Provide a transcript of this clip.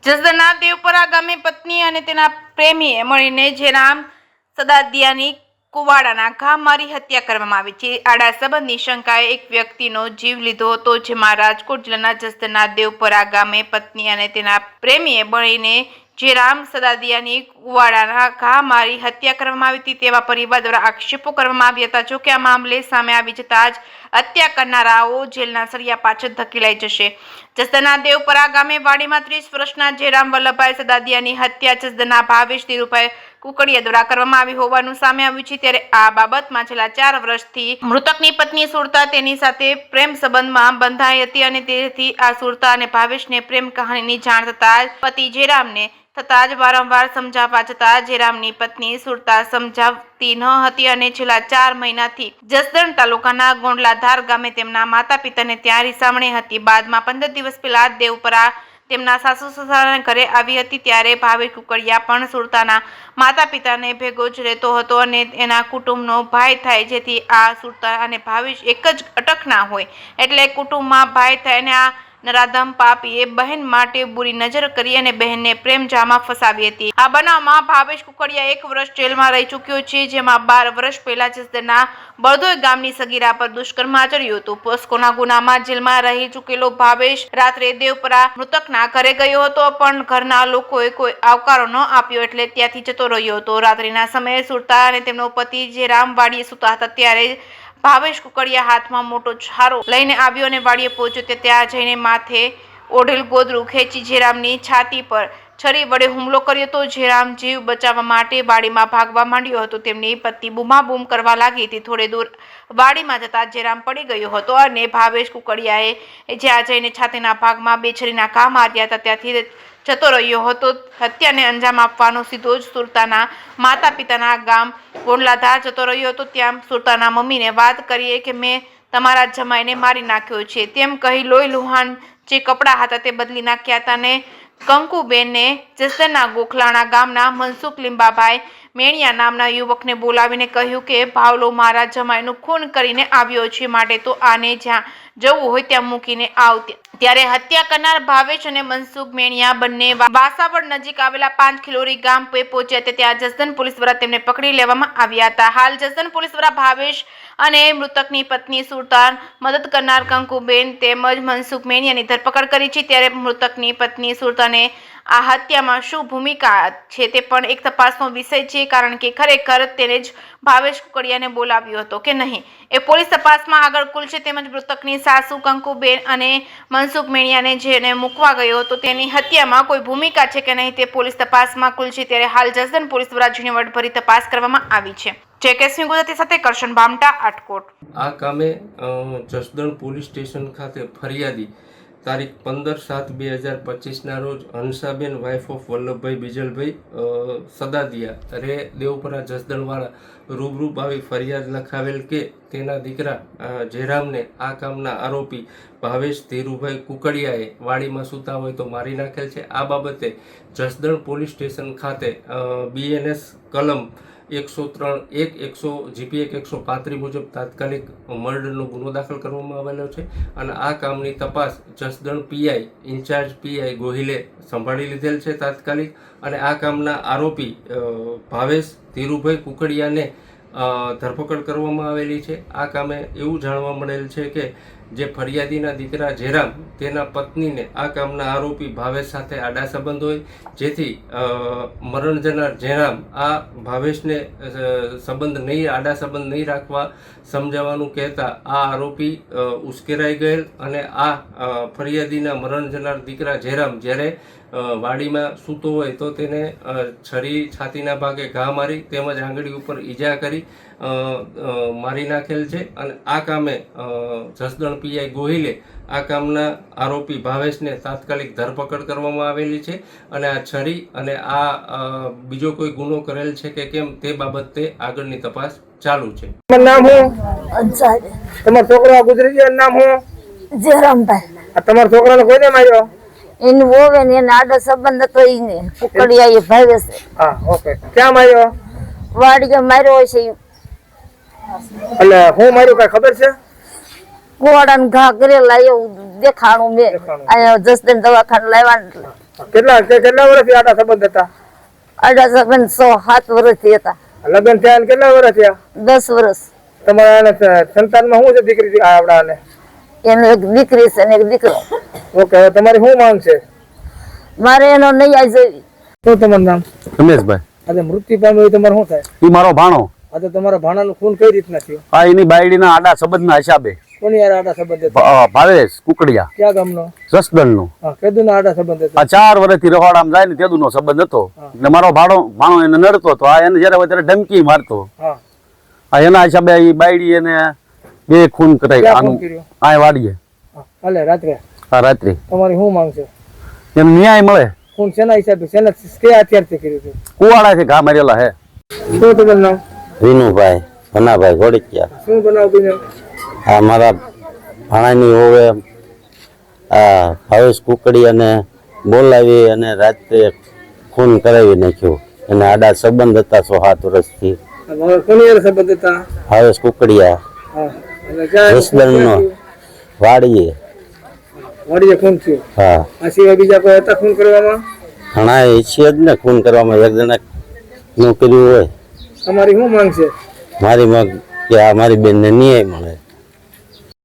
જસદણના દેવપરા ગામે પત્ની અને તેના પ્રેમીએ મળીને જેરામ સદાદિયાની કુવાડાના ઘા મારી હત્યા કરવામાં આવી છે। આડા સંબંધની શંકાએ એક વ્યક્તિનો જીવ લીધો હતો, જેમાં રાજકોટ જિલ્લાના જસદણના દેવપરા ગામે પત્ની અને તેના પ્રેમીએ મળીને જેરામ સદાદિયાની કુવાડાના ઘા મારી હત્યા કરવામાં આવી હતી તેવા પરિવાર દ્વારા આક્ષેપો કરવામાં આવ્યા હતા। જોકે આ મામલે સામે આવી જતા જ હત્યા કરનારાઓ જેલના સળિયા પાછળ ધકેલાઈ જશે। જસદણના દેવપરા ગામે વાડીમાં 30 વર્ષના જેરામ વલ્લભભાઈ સદાદિયાની હત્યા જસદણના ભાવેશ ધીરુભાઈ કુકડિયા દ્વારા કરવામાં આવી હોવાનું સામે આવ્યું છે। ત્યારે આ બાબતમાં છેલ્લા 4 વર્ષથી મૃતકની પત્ની સુરતા તેની સાથે પ્રેમ સંબંધમાં બંધાઈ હતી અને તેથી આ સુરતા અને ભાવેશને પ્રેમ કહાનીની જાણ થતાં પતિ જેરામને થતાં જ વારંવાર સમજાવવા છતાં જેરામની પત્ની સુરતા સમજાવતી ન હતી અને છેલ્લા 4 મહિનાથી જસદણ તાલુકાના ગોંડલાધાર ગામે તેમના માતા પિતાને ત્યાં રીસામણી હતી। બાદમાં 15 દિવસ પહેલા દેવપરા તેમના સાસુ સસરાના ઘરે આવી હતી ત્યારે ભાવેશ કુકડિયા પણ સુરતાના માતા પિતાને ભેગો જ રહેતો હતો અને એના કુટુંબનો ભાઈ થાય, જેથી આ સુરતા અને ભાવેશ એક જ અટકના હોય એટલે કુટુંબમાં ભાઈ થાય અને આ નરાધમ પાપીએ બહેન માટે બુરી નજર કરી અને બહેનને પ્રેમ જાળમાં ફસાવી હતી। આ બનાવમાં ભાવેશ કુકડિયા 1 વર્ષ જેલમાં રહી ચૂક્યો છે, જેમાં 12 વર્ષ પહેલા જસદણના બળદોઈ ગામની સગીરા પર દુષ્કર્મ આચર્યું હતું। પોસ્કોના ગુનામાં જેલમાં રહી ચૂકેલો ભાવેશ રાત્રે દેવપરા મૃતકના ઘરે ગયો હતો, પણ ઘરના લોકોએ કોઈ આવકારો ન આપ્યો એટલે ત્યાંથી જતો રહ્યો હતો। રાત્રિના સમયે સુરતા અને તેમનો પતિ જે રામવાડીએ સૂતા હતા ત્યારે ભાવેશ કુકડિયા હાથમાં મોટો છારો લઈને આવ્યો અને વાડીએ પહોંચ્યો તે ત્યાં જઈને માથે ઓઢેલ ગોદડું ખેંચી જેરામની છાતી પર છરી વડે હુમલો કર્યો હતો। જેરામ જીવ બચાવવા માટે વાડીમાં ભાગવા માંડ્યો હતો। તેમની પત્ની બૂમાબૂમ કરવા લાગી હતી। થોડે દૂર વાડીમાં જતા જેરામ પડી ગયો હતો અને ભાવેશ કુકડિયાએ જ્યાં જઈને છાતીના ભાગમાં 2 છરીના ઘા માર્યા હતા ત્યાંથી જતો રહ્યો હતો। હત્યાને અંજામ આપવાનો સીધો જ સુરતાના માતા પિતાના ગામ ગોંડલાધાર જતો રહ્યો હતો। ત્યાં સુરતાના મમ્મીને વાત કરીએ કે મેં તમારા જમાઈને મારી નાખ્યો છે તેમ કહી લોહી લુહાણ જે કપડાં હતા તે બદલી નાખ્યા હતા અને કંકુબેનને જસદણના ગોખલાણા ગામના મનસુખ લીંબાભાઈ મેણિયા નામના યુવકને બોલાવીને કહ્યું કે ભાવલો મારા જમાઈનું ખૂન કરીને આવ્યો છે, માટે તો આને જ્યાં જવું હોય ત્યાં મૂકીને આવ। ત્યારે હત્યા કરનાર ભાવેશ અને મનસુખ મેણિયા બંને વાસાવડ નજીક આવેલા 5 ખિલોરી ગામ પહોંચ્યા હતા। ત્યાં જસદણ પોલીસ દ્વારા તેમને પકડી લેવામાં આવ્યા હતા। હાલ જસદણ પોલીસ દ્વારા ભાવેશ અને મૃતકની પત્ની સુરતા મદદ કરનાર કંકુબેન તેમજ મનસુખ મેણિયાની ધરપકડ કરી છે। ત્યારે મૃતકની પત્ની સુરતાને આ હત્યામાં શું ભૂમિકા છે તે પણ એક તપાસનો વિષય છે, કારણ કે ખરેખર તેને જ ભાવેશ કુકડિયાને બોલાવ્યો હતો કે નહીં એ પોલીસ તપાસમાં આગળ ખુલશે। તેમજ મૃતકની સાસુ કંકુબેન અને મનસુખ મેણિયાને જેને મૂકવા ગયો હતો તેની હત્યામાં કોઈ ભૂમિકા છે કે નહીં તે પોલીસ તપાસમાં ખુલશે। ત્યારે હાલ જસદણ પોલીસ દ્વારા ઝીણવટભરી તપાસ કરવામાં આવી છે। જેકેસી ગુજરાતી સાથે કરશન બામટા, આટકોટ। આ કામે જસદણ પોલીસ સ્ટેશન ખાતે ફરિયાદી તારીખ 15/7/2025 રોજ હંસાબેન વાઇફ ઓફ વલ્લભભાઈ બીજલભાઈ સદાદિયા રે દેવપરા જસદણવાળા રૂબરૂ આવી ફરિયાદ લખાવેલ કે તેના દીકરા જેરામને આ કામના આરોપી ભાવેશ ધીરુભાઈ કુકડિયાએ વાડીમાં સૂતા હોય તો મારી નાખેલ છે। આ બાબતે જસદણ પોલીસ સ્ટેશન ખાતે BNS કલમ 103(1) GP 135 મુજબ તાત્કાલિક મર્ડરનો ગુનો દાખલ કરવામાં આવેલો છે અને આ કામની તપાસ જસદણ PI ઇન્ચાર્જ PI ગોહિલે સંભાળી લીધેલ છે તાત્કાલિક। અને આ કામના આરોપી ભાવેશ ધીરુભાઈ કુકડિયાને ધરપકડ કરવામાં આવેલી છે। આ કામે એવું જાણવા મળેલ છે કે જે ફરિયાદીના દીકરા જેરામ તેના પત્નીને આ કામના આરોપી ભાવેશ સાથે આડા સંબંધ હોય, જેથી મરણ જનાર જેરામ આ ભાવેશને આડા સંબંધ નહીં રાખવા સમજાવવાનું કહેતા આ આરોપી ઉશ્કેરાઈ ગયેલ અને આ ફરિયાદીના મરણ જનાર દીકરા જેરામ જ્યારે વાડીમાં સૂતો હોય તો તેને છરી છાતીના ભાગે ઘા મારી તેમજ આંગળી ઉપર ઈજા કરી મારી નાખેલ છે। અને આ કામે જસદણ PI ગોહિલે આ કામના આરોપી ભાવેશને તાત્કાલિક ધરપકડ કરવામાં આવેલી છે અને આ છરી અને આ બીજો કોઈ ગુનો કરેલ છે કે કેમ તે બાબતે આગળની તપાસ ચાલુ છે। નામ હું અંસારી। તમારો છોકરો ગુજરી ગયો, નામ હું જેરામભાઈ। તમારા છોકરાને કોઈને માર્યો? એનું હોવે ને એના આડા સંબંધ હતો ઈને કુકડિયા એ ભાવેશ। હા, ઓકે। ક્યાં માર્યો? વાડીએ માર્યો છે। એટલે હું માર્યું કઈ ખબર છે? કુવાડાને ઘા કરેલા એવું દેખાણું મેં અહીંયા જસદણ દવાખાને લાવ્યા કેટલા વર્ષથી આડા સંબંધ હતા? આડા સંબંધ 6-7 વર્ષથી હતા. લગ્ન થયા ને કેટલા વર્ષ થયા? 10 વર્ષ. તમારા સંતાનમાં શું છે? દીકરી આપડાને? એને એક દીકરી છે ને એક દીકરો. ઓકે, હવે તમારી શું માંગ છે? મારે એનો નૈયા જોઈ. શું તમારું નામ? રમેશભાઈ. આજે મૃત્યુ પામ્યો એ તમારે શું થાય? ઈ મારો ભાણો. આજે તમારા ભાણાનું ખૂન કઈ રીતના થયું? આ એની બાયડીના આડા સંબંધના હિસાબે. કોની યાર આડા સંબંધ હતા? ભાવેશ કુકડિયા, ક્યાં ગામનો? જસદણનો. હા, કેદુના આડા સંબંધ હતા? આ 4 વર્ષથી રવાડામાં જાય ને તેદુનો સંબંધ હતો. એટલે મારો ભાણો એને નડતો હતો. આ એને જયારે ત્યારે ધમકી મારતો. હા, આ એના હિસાબે ઈ બાયડી એને 2 ખૂન કરાય. ક્યાં આનું ખૂન કર્યું? આ વાડીએ. હા, કાલે રાત્રે. આ રાત્રે તમારી શું માંગ છે? એને ન્યાય મળે. ખૂન શેના હિસાબે, શેના કયા હથિયારથી કર્યું હતું? કુવાડાથી ઘા મારેલા હે. શું તમારું નામ? વિનુભાઈ ભનાભાઈ ઘોડિયા. શું બનાવ બન્યો? આ મારા ભાણાની હોવે આ ભાવેશ કુકડિયાને બોલાવી અને રાત્રે ખૂન કરાવી નાખ્યું. એને આડા સંબંધ હતા 6-7 વર્ષથી. કોની યાર સંબંધ હતા? ભાવેશ કુકડિયા હા, અને ક્યાં જસદણનો વાડીએ. વાડીએ ખૂન થયું? હા, આ સિવાય બીજા કોઈ હતા ખૂન કરવામાં? ઘણા એ છે જ ને ખૂન કરવામાં. એક જણા નું કર્યું હોય. તમારી શું માંગ છે? મારી માં કે આ મારી બેનને ન્યાય મળે.